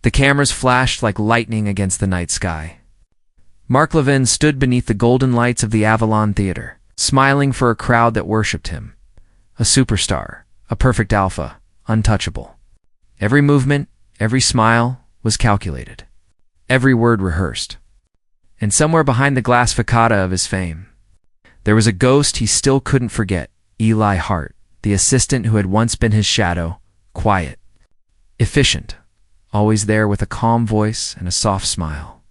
The cameras flashed like lightning against the night sky. Marc Levin stood beneath the golden lights of the Avalon Theater, smiling for a crowd that worshipped him. A superstar, a perfect alpha, untouchable. Every movement, every smile was calculated. Every word rehearsed. And somewhere behind the glass facade of his fame, there was a ghost he still couldn't forget, Eli Hart, the assistant who had once been his shadow, quiet, efficient, always there with a calm voice and a soft smile.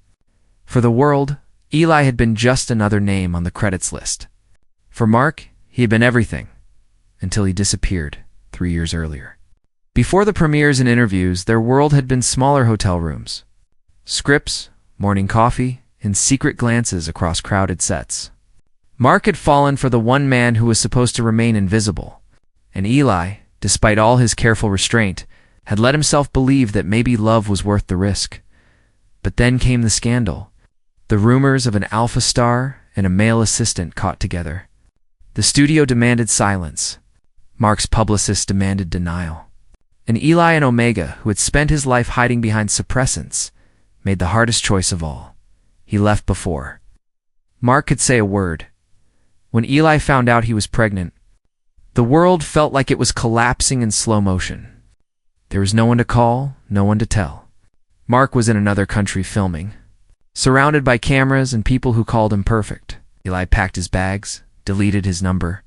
For the world, Eli had been just another name on the credits list. For Marc, he had been everything, until he disappeared 3 years earlier. Before the premieres and interviews, their world had been smaller hotel rooms, scripts, morning coffee, and secret glances across crowded sets. Marc had fallen for the one man who was supposed to remain invisible, and Eli, despite all his careful restraint, had let himself believe that maybe love was worth the risk. But then came the scandal. The rumors of an alpha star and a male assistant caught together. The studio demanded silence. Marc's publicist demanded denial. And Eli and Omega, who had spent his life hiding behind suppressants, made the hardest choice of all. He left before Marc could say a word. When Eli found out he was pregnant, the world felt like it was collapsing in slow motion. There was no one to call, no one to tell. Marc was in another country filming, surrounded by cameras and people who called him perfect. Eli packed his bags, deleted his number,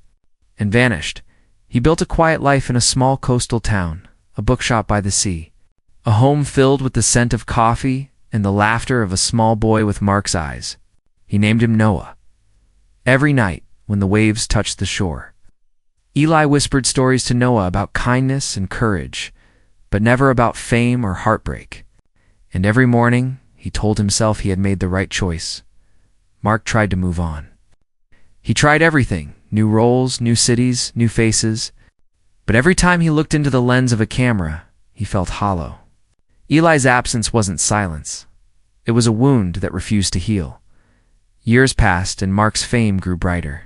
and vanished. He built a quiet life in a small coastal town, a bookshop by the sea, a home filled with the scent of coffee and the laughter of a small boy with Marc's eyes. He named him Noah. Every night, when the waves touched the shore, Eli whispered stories to Noah about kindness and courage, but never about fame or heartbreak. And every morning, he told himself he had made the right choice. Marc tried to move on. He tried everything, new roles, new cities, new faces, but every time he looked into the lens of a camera, he felt hollow. Eli's absence wasn't silence. It was a wound that refused to heal. Years passed and Marc's fame grew brighter.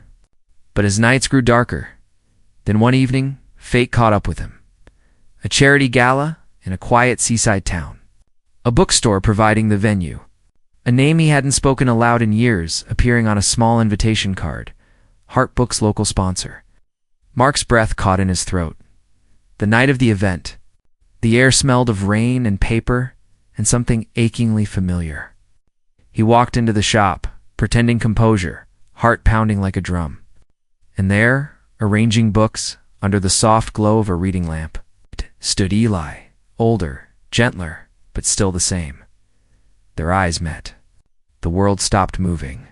But his nights grew darker. Then one evening, fate caught up with him. A charity gala in a quiet seaside town. A bookstore providing the venue. A name he hadn't spoken aloud in years appearing on a small invitation card. Hart Books' local sponsor. Marc's breath caught in his throat. The night of the event, the air smelled of rain and paper and something achingly familiar. He walked into the shop, pretending composure, heart pounding like a drum. And there, arranging books under the soft glow of a reading lamp, stood Eli, older, gentler, but still the same. Their eyes met. The world stopped moving.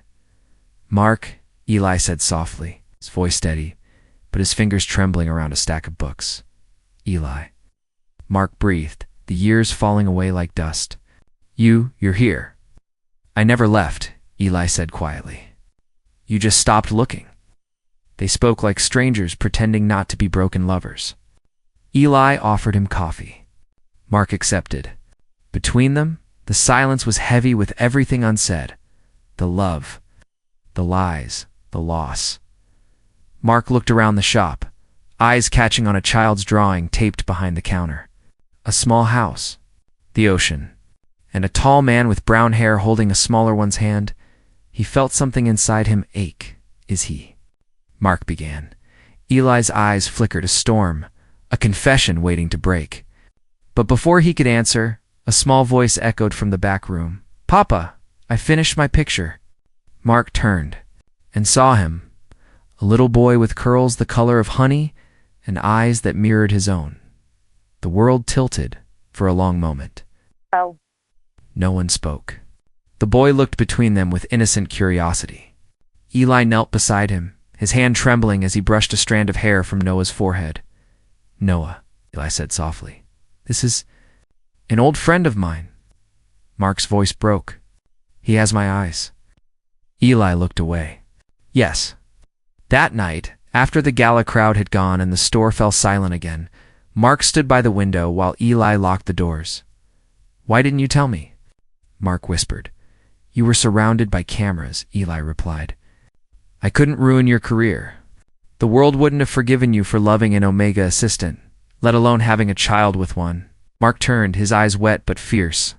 "Marc," Eli said softly, his voice steady, but his fingers trembling around a stack of books. "Eli." Marc breathed, the years falling away like dust. You're here." "I never left," Eli said quietly. "You just stopped looking." They spoke like strangers pretending not to be broken lovers. Eli offered him coffee. Marc accepted. Between them, the silence was heavy with everything unsaid. The love, the lies, the loss. Marc looked around the shop, eyes catching on a child's drawing taped behind the counter. A small house, the ocean, and a tall man with brown hair holding a smaller one's hand. He felt something inside him ache. "Is he?" Marc began. Eli's eyes flickered a storm, a confession waiting to break. But before he could answer, a small voice echoed from the back room. "Papa, I finished my picture." Marc turned and saw him, a little boy with curls the color of honey and eyes that mirrored his own. The world tilted for a long moment. Oh. No one spoke. The boy looked between them with innocent curiosity. Eli knelt beside him, his hand trembling as he brushed a strand of hair from Noah's forehead. "Noah," Eli said softly, "this is an old friend of mine." Marc's voice broke. "He has my eyes." Eli looked away. "Yes." That night, after the gala crowd had gone and the store fell silent again, Marc stood by the window while Eli locked the doors. "Why didn't you tell me?" Marc whispered. "You were surrounded by cameras," Eli replied. "I couldn't ruin your career. The world wouldn't have forgiven you for loving an Omega assistant, let alone having a child with one. Marc turned, his eyes wet but fierce.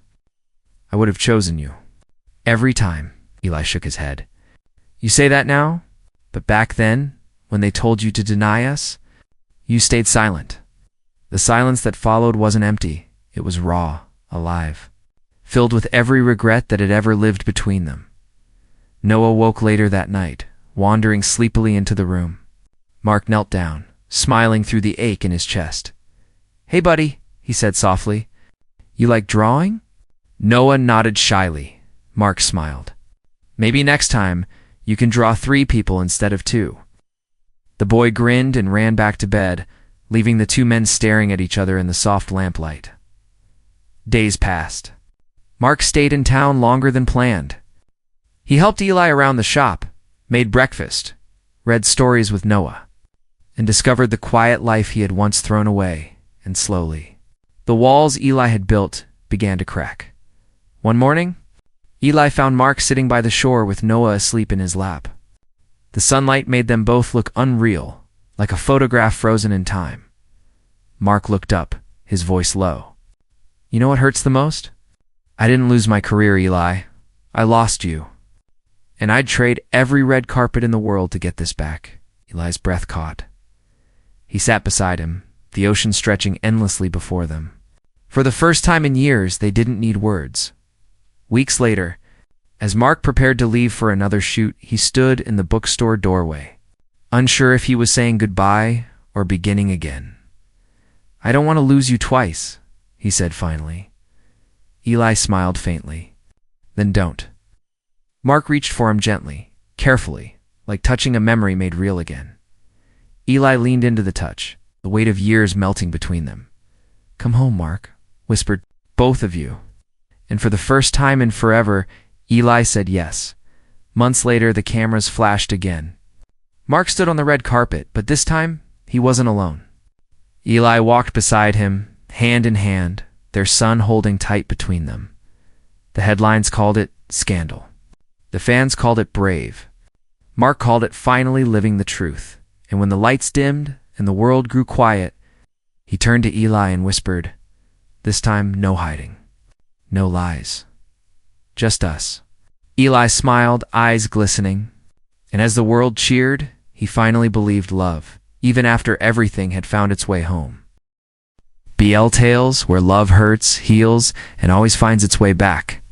I would have chosen you. Every time. Eli shook his head. You say that now? But back then, when they told you to deny us, you stayed silent. The silence that followed wasn't empty. It was raw, alive, filled with every regret that had ever lived between them. Noah woke later that night, wandering sleepily into the room. Marc knelt down, smiling through the ache in his chest. Hey, buddy, he said softly. You like drawing? Noah nodded shyly. Marc smiled. Maybe next time you can draw 3 people instead of 2. The boy grinned and ran back to bed, leaving the 2 men staring at each other in the soft lamplight. Days passed. Marc stayed in town longer than planned. He helped Eli around the shop, made breakfast, read stories with Noah, and discovered the quiet life he had once thrown away, and slowly, the walls Eli had built began to crack. One morning, Eli found Marc sitting by the shore with Noah asleep in his lap. The sunlight made them both look unreal, like a photograph frozen in time. Marc looked up, his voice low. You know what hurts the most? I didn't lose my career, Eli. I lost you. And I'd trade every red carpet in the world to get this back. Eli's breath caught. He sat beside him, the ocean stretching endlessly before them. For the first time in years, they didn't need words. Weeks later, as Marc prepared to leave for another shoot, he stood in the bookstore doorway, unsure if he was saying goodbye or beginning again. I don't want to lose you twice, he said finally. Eli smiled faintly. Then don't. Marc reached for him gently, carefully, like touching a memory made real again. Eli leaned into the touch, the weight of years melting between them. Come home, Marc, whispered, both of you. And for the first time in forever, Eli said yes. Months later, the cameras flashed again. Marc stood on the red carpet, but this time, he wasn't alone. Eli walked beside him, hand in hand, their son holding tight between them. The headlines called it scandal. The fans called it brave. Marc called it finally living the truth. And when the lights dimmed and the world grew quiet, he turned to Eli and whispered, this time, no hiding. No lies. Just us. Eli smiled, eyes glistening. And as the world cheered, he finally believed love, even after everything had found its way home. BL Tales, where love hurts, heals, and always finds its way back.